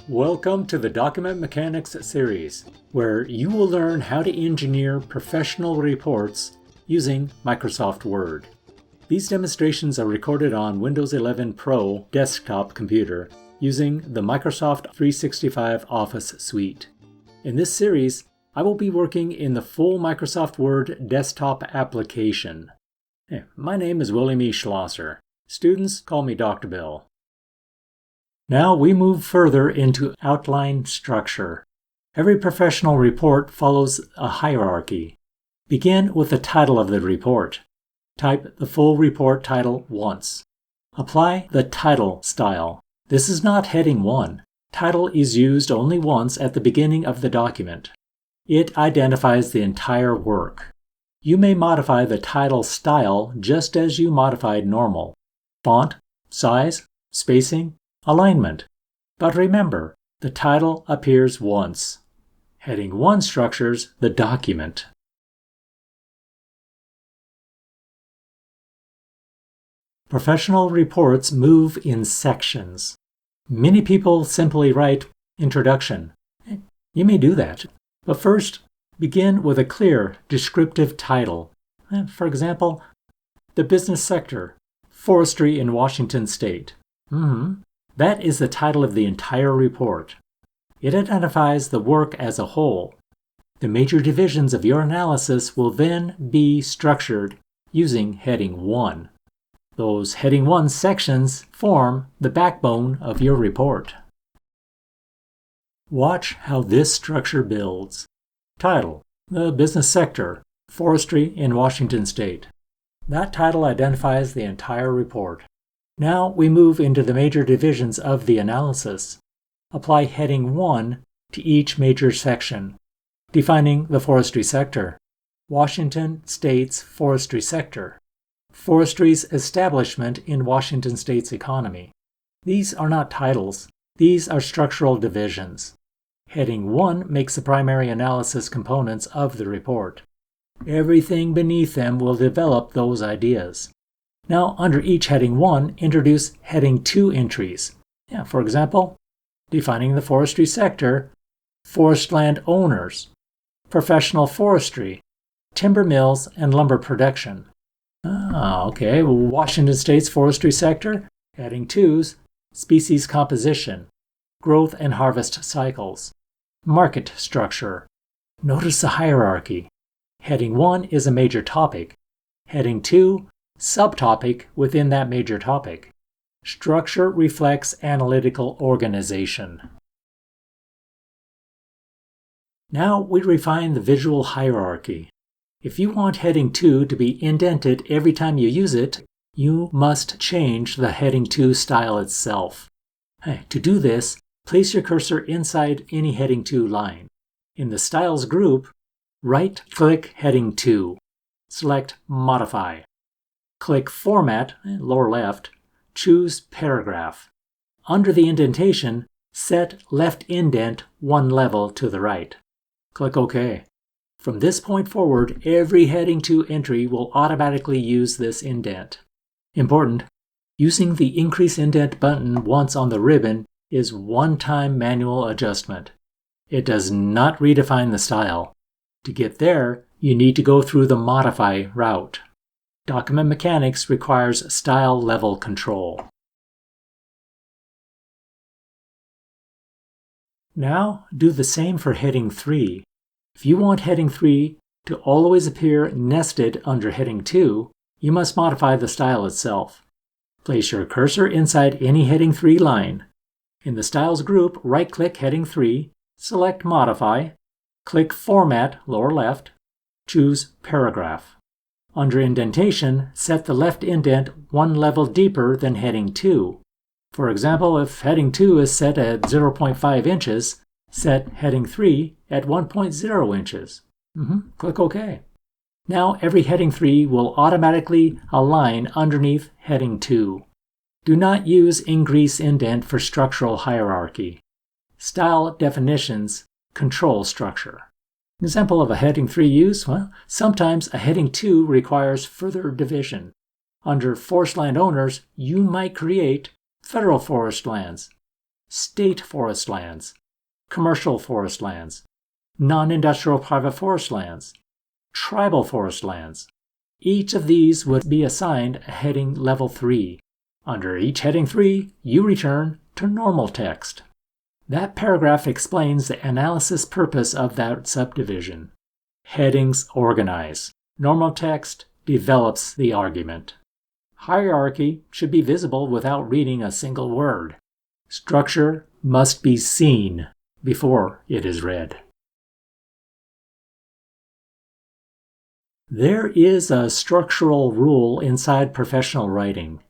Welcome to the Document Mechanics series, where you will learn how to engineer professional reports using Microsoft Word. These demonstrations are recorded on Windows 11 Pro desktop computer using the Microsoft 365 Office suite. In this series, I will be working in the full Microsoft Word desktop application. My name is William E. Schlosser. Students call me Dr. Bill. Now we move further into outline structure. Every professional report follows a hierarchy. Begin with the title of the report. Type the full report title once. Apply the title style. This is not heading 1. Title is used only once at the beginning of the document. It identifies the entire work. You may modify the title style just as you modified normal. Font, size, spacing, alignment. But remember, the title appears once. Heading 1 structures the document. Professional reports move in sections. Many people simply write Introduction. You may do that, but first, begin with a clear, descriptive title. For example, the business sector, forestry in Washington State. That is the title of the entire report. It identifies the work as a whole. The major divisions of your analysis will then be structured using heading 1. Those heading 1 sections form the backbone of your report. Watch how this structure builds. Title: The business sector, forestry in Washington State. That title identifies the entire report. Now we move into the major divisions of the analysis. Apply heading 1 to each major section, defining the forestry sector. Washington State's forestry sector. Forestry's establishment in Washington State's economy. These are not titles. These are structural divisions. Heading 1 makes the primary analysis components of the report. Everything beneath them will develop those ideas. Now, under each heading 1, introduce heading 2 entries. For example, defining the forestry sector, forest land owners, professional forestry, timber mills, and lumber production. Washington State's forestry sector, heading 2's species composition, growth and harvest cycles, market structure. Notice the hierarchy. Heading 1 is a major topic. Heading 2, subtopic within that major topic. Structure reflects analytical organization. Now we refine the visual hierarchy. If you want heading 2 to be indented every time you use it, you must change the heading 2 style itself. To do this, place your cursor inside any heading 2 line. In the Styles group, right-click heading 2. Select Modify. Click Format, lower left, choose Paragraph. Under the indentation, set left indent 1 level to the right. Click OK. From this point forward, every heading 2 entry will automatically use this indent. Important: using the Increase Indent button once on the ribbon is one-time manual adjustment. It does not redefine the style. To get there, you need to go through the Modify route. Document Mechanics requires style level control. Now do the same for heading 3. If you want heading 3 to always appear nested under heading 2, you must modify the style itself. Place your cursor inside any heading 3 line. In the Styles group, right-click heading 3, select Modify, click Format, lower left, choose Paragraph. Under indentation, set the left indent 1 level deeper than heading 2. For example, if heading 2 is set at 0.5 inches, set heading 3 at 1.0 inches. Click OK. Now every heading 3 will automatically align underneath heading 2. Do not use Increase Indent for structural hierarchy. Style definitions control structure. Example of a heading 3 use? Sometimes a heading 2 requires further division. Under forest land owners, you might create federal forest lands. state forest lands, commercial forest lands, non-industrial private forest lands, tribal forest lands. Each of these would be assigned a heading level 3. Under each heading 3, you return to normal text. That paragraph explains the analysis purpose of that subdivision. Headings organize. Normal text develops the argument. Hierarchy should be visible without reading a single word. Structure must be seen before it is read. There is a structural rule inside professional writing.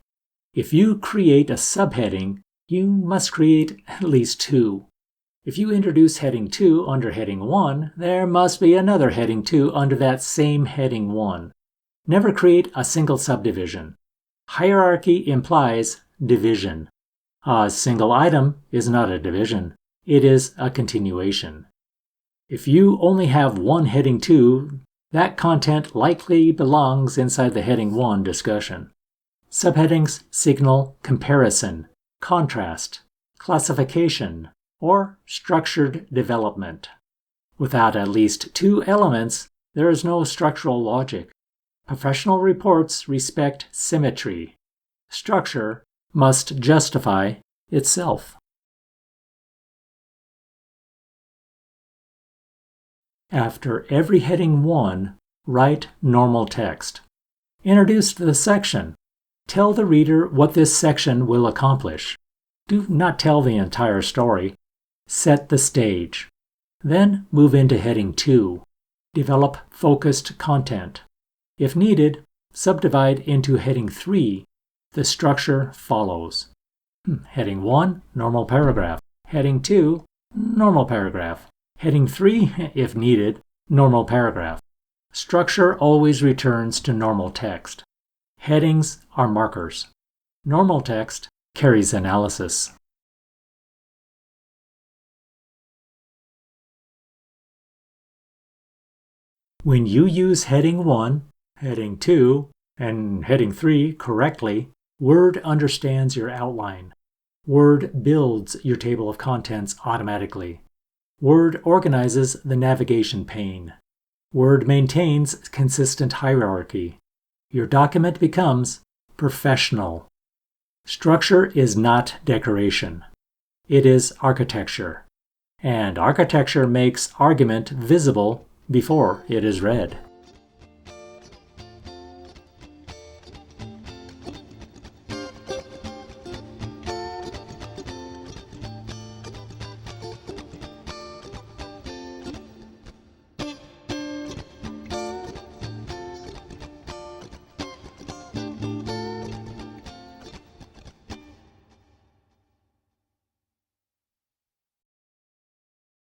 If you create a subheading, you must create at least 2. If you introduce heading 2 under heading 1, there must be another heading 2 under that same heading 1. Never create a single subdivision. Hierarchy implies division. A single item is not a division. It is a continuation. If you only have one heading 2, that content likely belongs inside the heading 1 discussion. Subheadings signal comparison, contrast, classification, or structured development. Without at least 2 elements, there is no structural logic. Professional reports respect symmetry. Structure must justify itself. After every heading 1, write normal text. Introduce the section. Tell the reader what this section will accomplish. Do not tell the entire story. Set the stage. Then move into heading 2. Develop focused content. If needed, subdivide into heading 3. The structure follows. Heading 1, normal paragraph. Heading 2, normal paragraph. Heading 3, if needed, normal paragraph. Structure always returns to normal text. Headings are markers. Normal text carries analysis. When you use heading 1, heading 2, and heading 3 correctly, Word understands your outline. Word builds your table of contents automatically. Word organizes the navigation pane. Word maintains consistent hierarchy. Your document becomes professional. Structure is not decoration. It is architecture. And architecture makes argument visible before it is read.